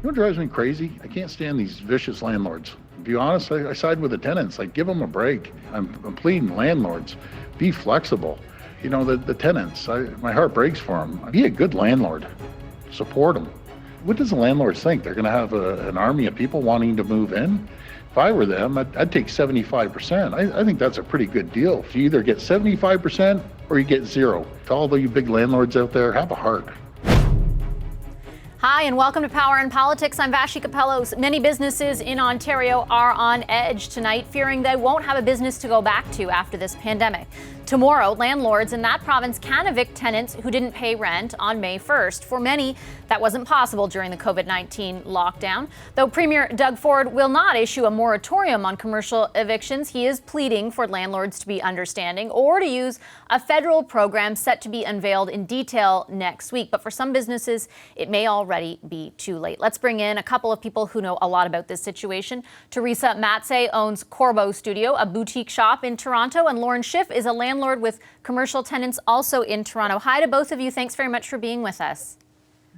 You know what drives me crazy? I can't stand these vicious landlords. To be honest, I side with the tenants. Like, give them a break. I'm pleading landlords. Be flexible. You know, the tenants, my heart breaks for them. Be a good landlord. Support them. What does the landlords think? They're going to have an army of people wanting to move in? If I were them, I'd take 75%. I think that's a pretty good deal. If you either get 75% or you get zero. To all the you big landlords out there, have a heart. Hi, and welcome to Power and Politics. I'm Vashi Capellos. Many businesses in Ontario are on edge tonight, fearing they won't have a business to go back to after this pandemic. Tomorrow, landlords in that province can evict tenants who didn't pay rent on May 1st. For many, that wasn't possible during the COVID-19 lockdown. Though Premier Doug Ford will not issue a moratorium on commercial evictions, he is pleading for landlords to be understanding or to use a federal program set to be unveiled in detail next week. But for some businesses, it may already be too late. Let's bring in a couple of people who know a lot about this situation. Teresa Matze owns Corbeau Studio, a boutique shop in Toronto, and Lauren Schiff is a landlord with commercial tenants also in Toronto. Hi to both of you. Thanks very much for being with us.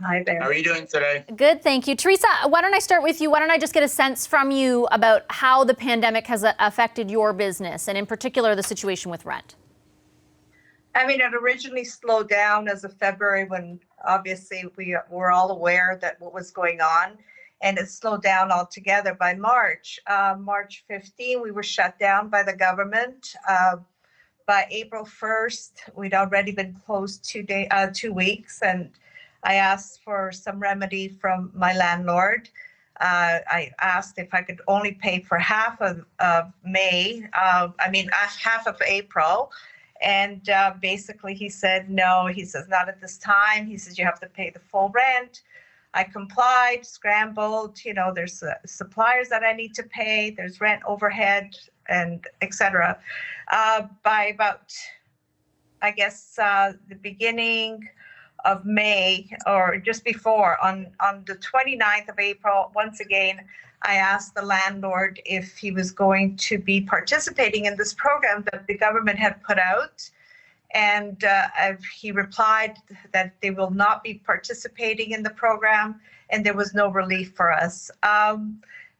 Hi there. How are you doing today? Good, thank you. Teresa, why don't I start with you? Why don't I just get a sense from you about how the pandemic has affected your business, and in particular, the situation with rent? I mean, it originally slowed down as of February when obviously we were all aware that what was going on, and it slowed down altogether by March. March 15, we were shut down by the government. By April 1st, we'd already been closed 2 weeks, and I asked for some remedy from my landlord. I asked if I could only pay for half of May, half of April. And basically he said, no, he says, not at this time. He says, you have to pay the full rent. I complied, scrambled, you know, there's suppliers that I need to pay, there's rent overhead, and etc. By about, I guess, the beginning of May, or just before, on the 29th of April, once again, I asked the landlord if he was going to be participating in this program that the government had put out. And he replied that they will not be participating in the program, and there was no relief for us.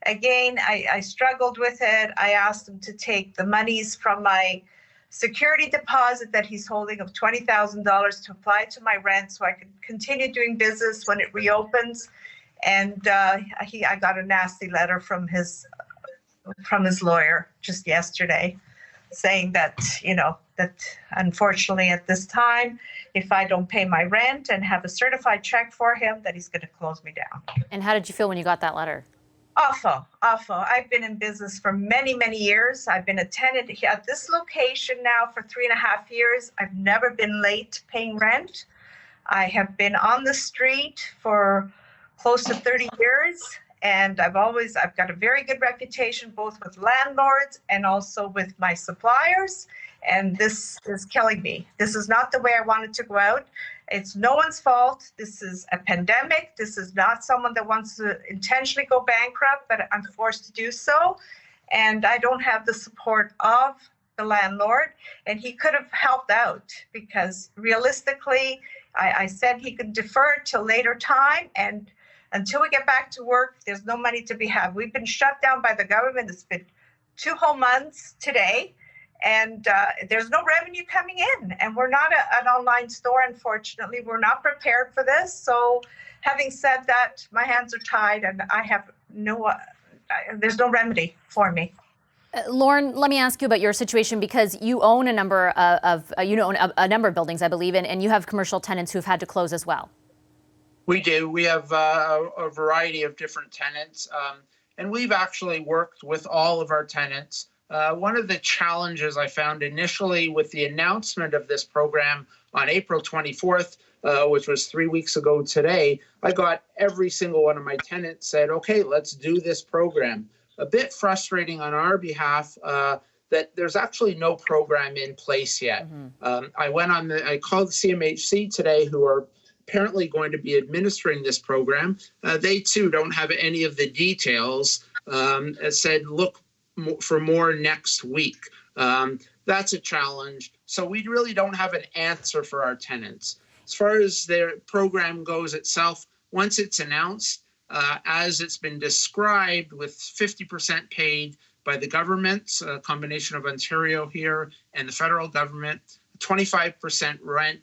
Again, I struggled with it. I asked him to take the monies from my security deposit that he's holding of $20,000 to apply to my rent so I could continue doing business when it reopens. And I got a nasty letter from his lawyer just yesterday saying that, you know, that unfortunately at this time, if I don't pay my rent and have a certified check for him, that he's going to close me down. And how did you feel when you got that letter? Awful. I've been in business for many, many years. I've been a tenant at this location now for 3.5 years. I've never been late paying rent. I have been on the street for close to 30 years. And I've got a very good reputation, both with landlords and also with my suppliers. And this is killing me. This is not the way I wanted to go out. It's no one's fault. This is a pandemic. This is not someone that wants to intentionally go bankrupt, but I'm forced to do so. And I don't have the support of the landlord. And he could have helped out because realistically, I said he could defer it till later time. And until we get back to work, there's no money to be had. We've been shut down by the government. It's been 2 whole months today, and there's no revenue coming in. And we're not an online store, unfortunately. We're not prepared for this. So having said that, my hands are tied, and I have there's no remedy for me. Lauren, let me ask you about your situation, because you own a number of buildings, I believe, and you have commercial tenants who've had to close as well. We do. We have a variety of different tenants, and we've actually worked with all of our tenants. One of the challenges I found initially with the announcement of this program on April 24th, which was 3 weeks ago today, I got every single one of my tenants said, okay, let's do this program. A bit frustrating on our behalf that there's actually no program in place yet. Mm-hmm. I called CMHC today, who are apparently going to be administering this program. They too don't have any of the details. Said, look for more next week. That's a challenge. So we really don't have an answer for our tenants. As far as their program goes itself, once it's announced, as it's been described, with 50% paid by the governments, a combination of Ontario here and the federal government, 25% rent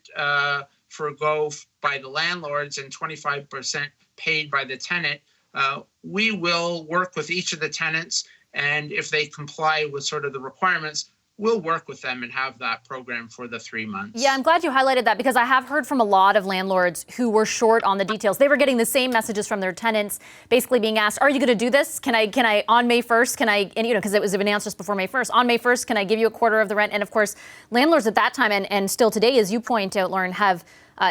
forgo by the landlords, and 25% paid by the tenant. We will work with each of the tenants, and if they comply with sort of the requirements, we'll work with them and have that program for the 3 months. Yeah, I'm glad you highlighted that, because I have heard from a lot of landlords who were short on the details. They were getting the same messages from their tenants, basically being asked, are you going to do this? Can I on May 1st, and because it was announced just before May 1st, on May 1st, can I give you a quarter of the rent? And of course, landlords at that time, and still today, as you point out, Lauren, have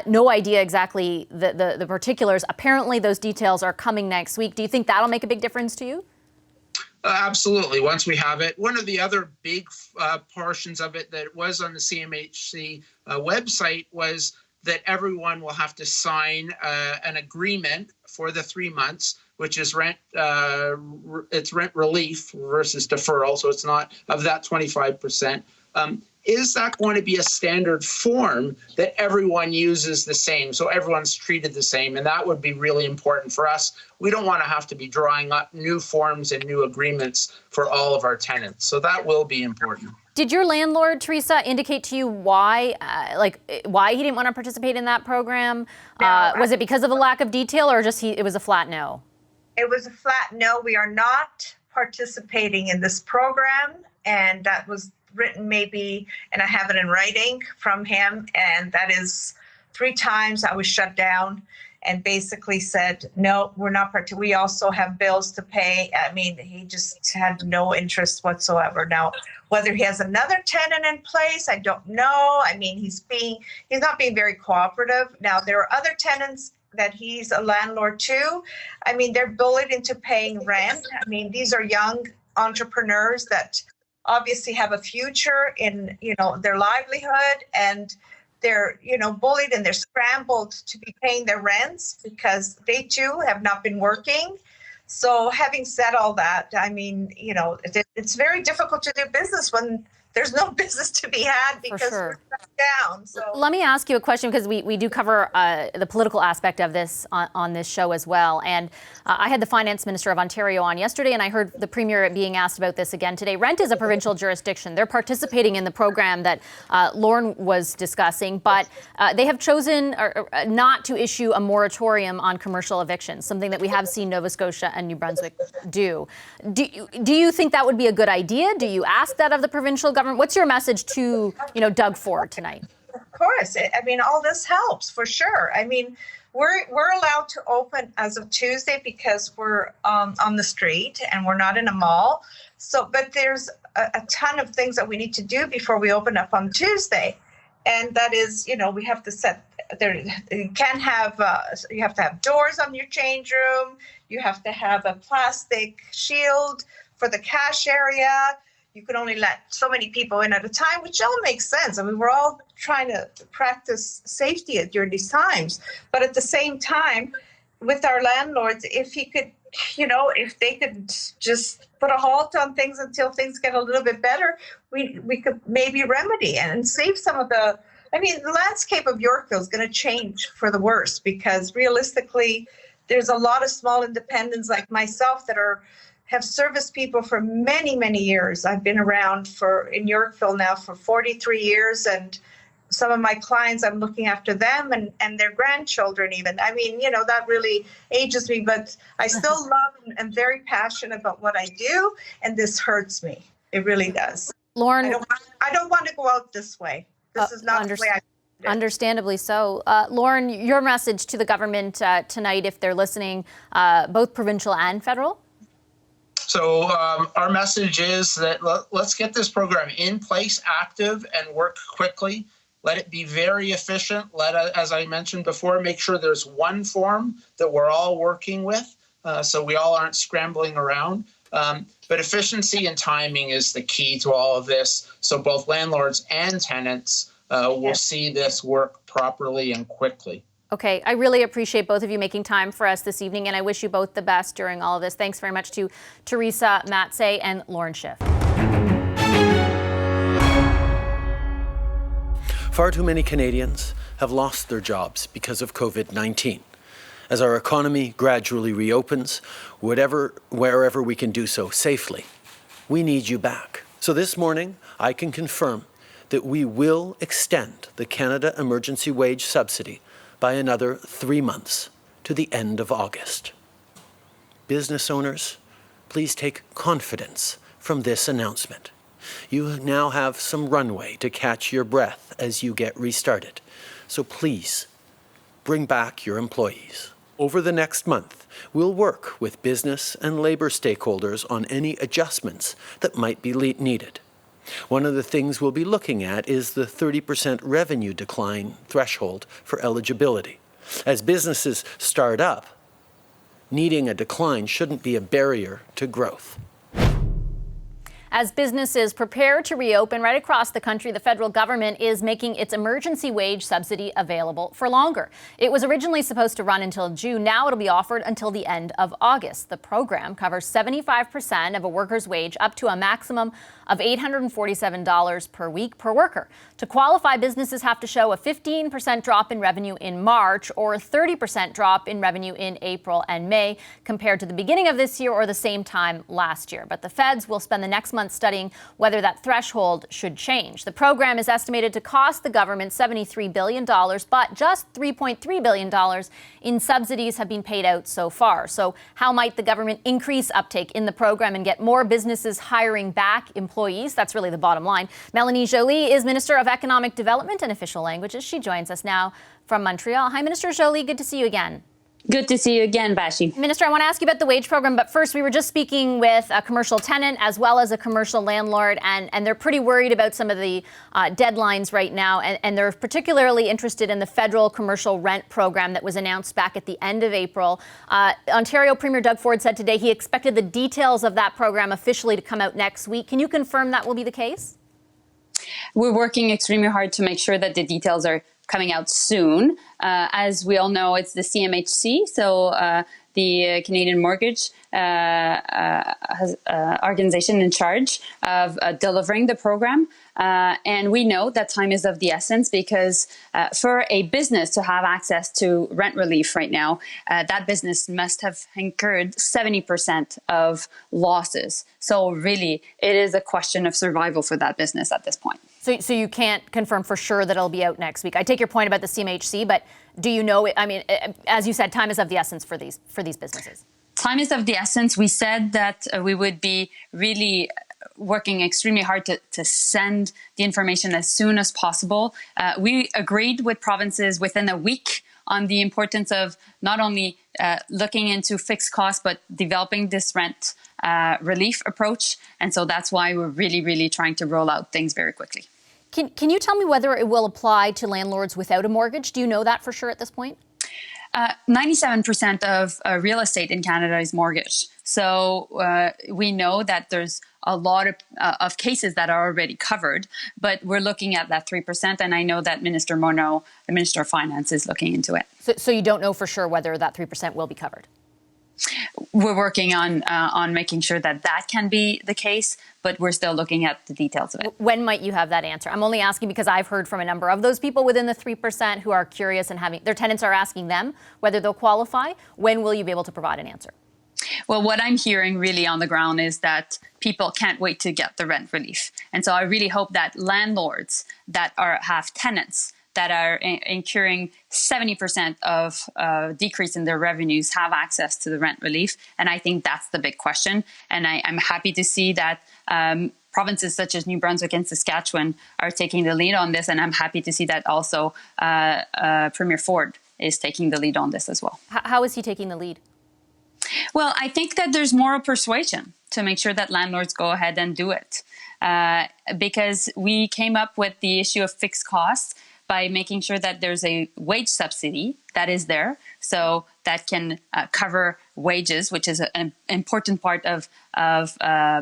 no idea exactly the particulars. Apparently, those details are coming next week. Do you think that'll make a big difference to you? Absolutely. Once we have it, one of the other big portions of it that was on the CMHC website was that everyone will have to sign an agreement for the 3 months, which is rent relief versus deferral. So it's not of that 25%. Is that going to be a standard form that everyone uses the same, so everyone's treated the same? And that would be really important for us. We don't want to have to be drawing up new forms and new agreements for all of our tenants. So that will be important. Did your landlord, Teresa, indicate to you why he didn't want to participate in that program? No, was it because of a lack of detail, or just it was a flat no? It was a flat no. We are not participating in this program, and that was written maybe, and I have it in writing from him, and that is 3 times I was shut down and basically said, no, we're not we also have bills to pay. I mean, he just had no interest whatsoever. Now, whether he has another tenant in place, I don't know. I mean, he's not being very cooperative. Now, there are other tenants that he's a landlord to. I mean, they're bullied into paying rent. I mean, these are young entrepreneurs that obviously have a future in, their livelihood, and they're, bullied, and they're scrambled to be paying their rents because they too have not been working. So having said all that, I mean, it's very difficult to do business when there's no business to be had because we're shut down. So let me ask you a question, because we do cover the political aspect of this on this show as well. And I had the Finance Minister of Ontario on yesterday, and I heard the Premier being asked about this again today. Rent is a provincial jurisdiction. They're participating in the program that Lauren was discussing, but they have chosen not to issue a moratorium on commercial evictions, something that we have seen Nova Scotia and New Brunswick do. Do you think that would be a good idea? Do you ask that of the provincial government? What's your message to, Doug Ford tonight? Of course. I mean, all this helps for sure. I mean, we're allowed to open as of Tuesday because we're on the street and we're not in a mall. So, but there's a ton of things that we need to do before we open up on Tuesday. And that is, we have to set there. You can't have, you have to have doors on your change room. You have to have a plastic shield for the cash area. You can only let so many people in at a time, which all makes sense. I mean, we're all trying to practice safety during these times. But at the same time, with our landlords, if he could, if they could just put a halt on things until things get a little bit better, we could maybe remedy and save some of the, the landscape of Yorkville is going to change for the worse, because realistically, there's a lot of small independents like myself that have serviced people for many, many years. I've been around in Yorkville now for 43 years, and some of my clients, I'm looking after them and their grandchildren even. That really ages me, but I still love and am very passionate about what I do, and this hurts me. It really does. Lauren, I don't want to go out this way. This is not the way I do. Understandably so. Lauren, your message to the government tonight, if they're listening, both provincial and federal? So our message is that let's get this program in place, active, and work quickly. Let it be very efficient. As I mentioned before, make sure there's one form that we're all working with, so we all aren't scrambling around. But efficiency and timing is the key to all of this. So both landlords and tenants will see this work properly and quickly. Okay, I really appreciate both of you making time for us this evening, and I wish you both the best during all of this. Thanks very much to Teresa Matse and Lauren Schiff. Far too many Canadians have lost their jobs because of COVID-19. as our economy gradually reopens, wherever we can do so safely. We need you back. So this morning, I can confirm that we will extend the Canada Emergency Wage Subsidy by another 3 months to the end of August. Business owners, please take confidence from this announcement. You now have some runway to catch your breath as you get restarted. So please, bring back your employees. Over the next month, we'll work with business and labor stakeholders on any adjustments that might be needed. One of the things we'll be looking at is the 30% revenue decline threshold for eligibility. As businesses start up, needing a decline shouldn't be a barrier to growth. As businesses prepare to reopen right across the country, the federal government is making its emergency wage subsidy available for longer. It was originally supposed to run until June. Now it'll be offered until the end of August. The program covers 75% of a worker's wage up to a maximum of $847 per week per worker. To qualify, businesses have to show a 15% drop in revenue in March or a 30% drop in revenue in April and May compared to the beginning of this year or the same time last year. But the feds will spend the next month studying whether that threshold should change. The program is estimated to cost the government $73 billion, but just $3.3 billion in subsidies have been paid out so far. So how might the government increase uptake in the program and get more businesses hiring back employees? That's really the bottom line. Melanie Joly is Minister of Economic Development and Official Languages. She joins us now from Montreal. Hi, Minister Joly. Good to see you again. Good to see you again, Vashi. Minister, I want to ask you about the wage program, but first, we were just speaking with a commercial tenant as well as a commercial landlord, and they're pretty worried about some of the deadlines right now, and they're particularly interested in the federal commercial rent program that was announced back at the end of April. Ontario Premier Doug Ford said today he expected the details of that program officially to come out next week. Can you confirm that will be the case? We're working extremely hard to make sure that the details are coming out soon. As we all know, it's the CMHC, so the Canadian Mortgage organization in charge of delivering the program. And we know that time is of the essence because for a business to have access to rent relief right now, that business must have incurred 70% of losses. So really, it is a question of survival for that business at this point. So you can't confirm for sure that it'll be out next week. I take your point about the CMHC, but do you know, I mean, as you said, time is of the essence for these businesses. Time is of the essence. We said that we would be really working extremely hard to send the information as soon as possible. We agreed with provinces within a week on the importance of not only looking into fixed costs, but developing this rent relief approach. And so that's why we're really, really trying to roll out things very quickly. Can you tell me whether it will apply to landlords without a mortgage? Do you know that for sure at this point? 97% of real estate in Canada is mortgaged. So we know that there's a lot of cases that are already covered, but we're looking at that 3%. And I know that Minister Monod, the Minister of Finance, is looking into it. So you don't know for sure whether that 3% will be covered? We're working on making sure that can be the case, but we're still looking at the details of it. When might you have that answer? I'm only asking because I've heard from a number of those people within the 3% who are curious and their tenants are asking them whether they'll qualify. When will you be able to provide an answer? Well, what I'm hearing really on the ground is that people can't wait to get the rent relief. And so I really hope that landlords that have tenants that are incurring 70% of decrease in their revenues have access to the rent relief. And I think that's the big question. And I'm happy to see that provinces such as New Brunswick and Saskatchewan are taking the lead on this. And I'm happy to see that also Premier Ford is taking the lead on this as well. How is he taking the lead? Well, I think that there's moral persuasion to make sure that landlords go ahead and do it. Because we came up with the issue of fixed costs by making sure that there's a wage subsidy that is there, so that can cover wages, which is an important part of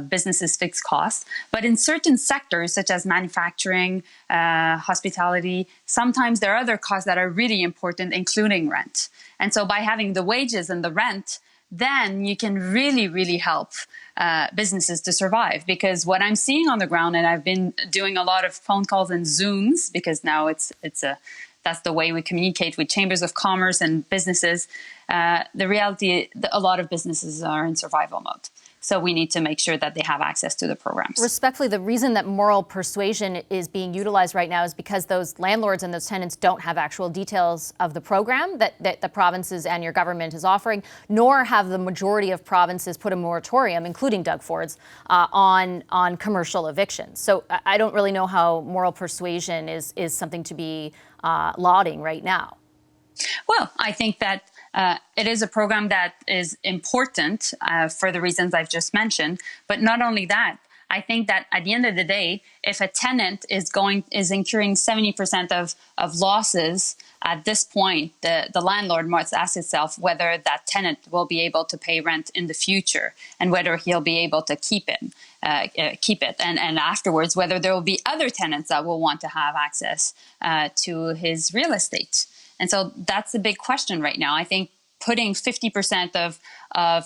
businesses' fixed costs. But in certain sectors, such as manufacturing, hospitality, sometimes there are other costs that are really important, including rent. And so by having the wages and the rent, then you can really, really help businesses to survive. Because what I'm seeing on the ground, and I've been doing a lot of phone calls and Zooms, because now it's a That's the way we communicate with chambers of commerce and businesses. The reality, a lot of businesses are in survival mode. So we need to make sure that they have access to the programs. Respectfully, the reason that moral persuasion is being utilized right now is because those landlords and those tenants don't have actual details of the program that the provinces and your government is offering, nor have the majority of provinces put a moratorium, including Doug Ford's, on commercial evictions. So I don't really know how moral persuasion is something to be lauding right now. Well, I think that it is a program that is important for the reasons I've just mentioned. But not only that, I think that at the end of the day, if a tenant is incurring 70% of losses at this point, the landlord must ask itself whether that tenant will be able to pay rent in the future and whether he'll be able to keep it, and afterwards whether there will be other tenants that will want to have access to his real estate. And so that's the big question right now. I think putting 50% of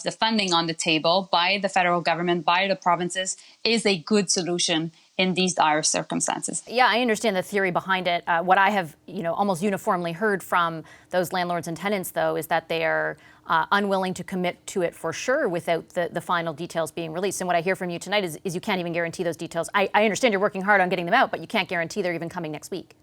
the funding on the table by the federal government, by the provinces, is a good solution in these dire circumstances. Yeah, I understand the theory behind it. What I have, almost uniformly heard from those landlords and tenants, though, is that they are unwilling to commit to it for sure without the final details being released. And what I hear from you tonight is you can't even guarantee those details. I understand you're working hard on getting them out, but you can't guarantee they're even coming next week.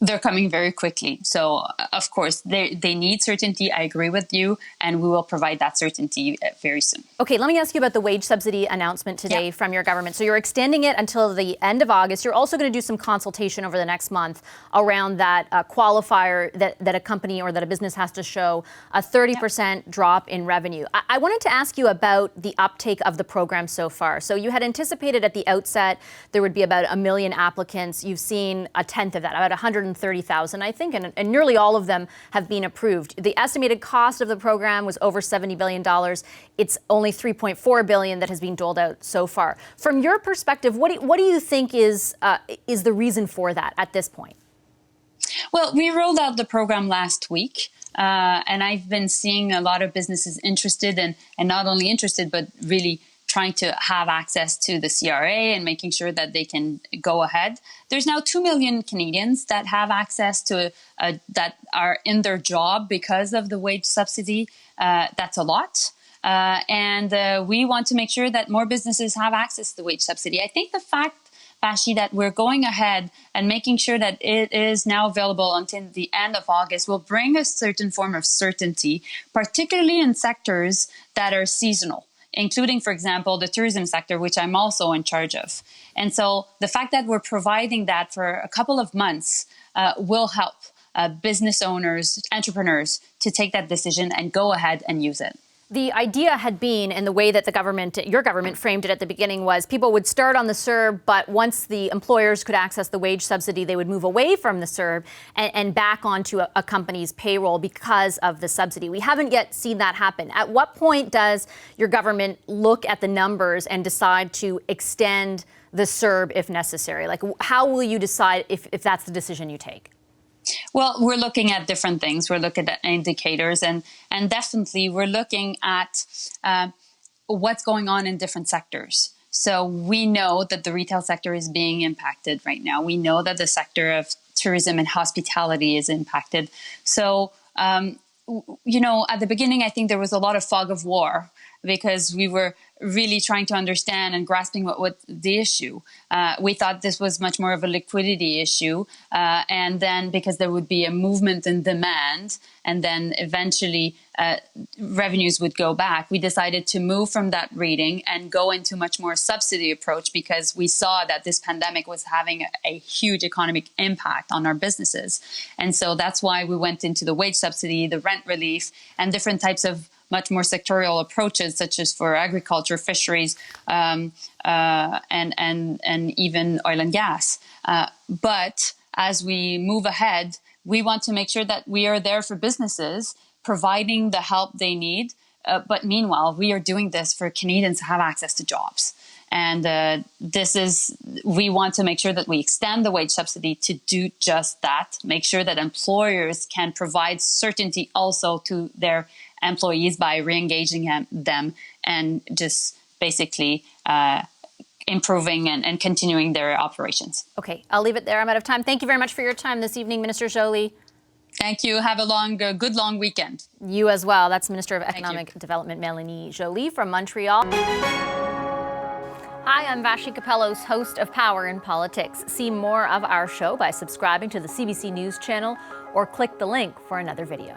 They're coming very quickly. So, of course, they need certainty. I agree with you. And we will provide that certainty very soon. Okay, let me ask you about the wage subsidy announcement today from your government. So you're extending it until the end of August. You're also going to do some consultation over the next month around that qualifier that a company or that a business has to show a 30% drop in revenue. I wanted to ask you about the uptake of the program so far. So you had anticipated at the outset there would be about 1 million applicants. You've seen a tenth of that, about 130,000, I think, and nearly all of them have been approved. The estimated cost of the program was over $70 billion. It's only $3.4 billion that has been doled out so far. From your perspective, what do you think is the reason for that at this point? Well, we rolled out the program last week, and I've been seeing a lot of businesses interested, and not only interested, but really trying to have access to the CRA and making sure that they can go ahead. There's now 2 million Canadians that have access to that are in their job because of the wage subsidy. That's a lot. And we want to make sure that more businesses have access to the wage subsidy. I think the fact, Vashi, that we're going ahead and making sure that it is now available until the end of August will bring a certain form of certainty, particularly in sectors that are seasonal, including, for example, the tourism sector, which I'm also in charge of. And so the fact that we're providing that for a couple of months will help business owners, entrepreneurs to take that decision and go ahead and use it. The idea had been, and the way that your government framed it at the beginning was people would start on the CERB, but once the employers could access the wage subsidy, they would move away from the CERB and back onto a company's payroll because of the subsidy. We haven't yet seen that happen. At what point does your government look at the numbers and decide to extend the CERB if necessary? Like, how will you decide if that's the decision you take? Well, we're looking at different things. We're looking at indicators, and definitely we're looking at what's going on in different sectors. So we know that the retail sector is being impacted right now. We know that the sector of tourism and hospitality is impacted. So, at the beginning, I think there was a lot of fog of war because we were really trying to understand and grasping what the issue. We thought this was much more of a liquidity issue. And then because there would be a movement in demand and then eventually revenues would go back, we decided to move from that reading and go into much more subsidy approach because we saw that this pandemic was having a huge economic impact on our businesses. And so that's why we went into the wage subsidy, the rent relief, and different types of much more sectorial approaches, such as for agriculture, fisheries, and even oil and gas. But as we move ahead, we want to make sure that we are there for businesses, providing the help they need. But meanwhile, we are doing this for Canadians to have access to jobs. And we want to make sure that we extend the wage subsidy to do just that, make sure that employers can provide certainty also to their employees by re-engaging them and just basically improving and continuing their operations. Okay, I'll leave it there. I'm out of time. Thank you very much for your time this evening, Minister Joly. Thank you. Have a good long weekend. You as well. That's Minister of Economic Development Melanie Joly from Montreal. Hi, I'm Vashi Capellos, host of Power in Politics. See more of our show by subscribing to the CBC News channel or click the link for another video.